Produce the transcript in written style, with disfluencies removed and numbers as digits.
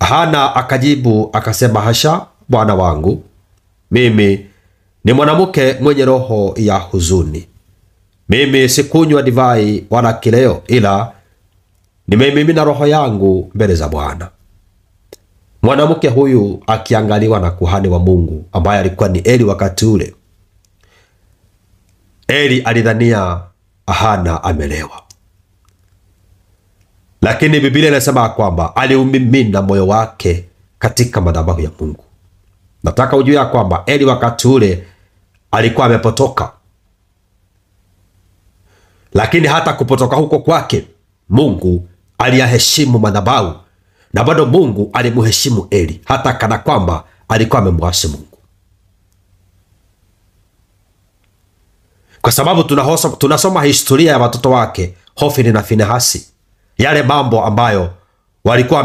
Hana akajibu akasema, hasha bwana wangu, mimi ni mwanamke mwenye roho ya huzuni. Mimi sikunywa divai wala kileo, ila nimeimimina roho yangu mbele za Bwana. Mwanamke huyu akiangaliwa na kuhani wa Mungu ambaye alikuwa ni Eli wakati ule. Eli alidhania Hana amelewa, lakini Biblia inasema kwamba aliumimina moyo wake katika madhabahu ya Mungu. Nataka ujue ya kwamba Eli wakati ule alikuwa amepotoka, lakini hata kupotoka huko kwake Mungu aliyaheshimu madhabahu, na bado Mungu alimuheshimu Eli hata kana kwamba alikuwa amemwasi Mungu. Kwa sababu tunasoma historia ya watoto wake Hofni na Finehasi, yale mambo ambayo walikuwa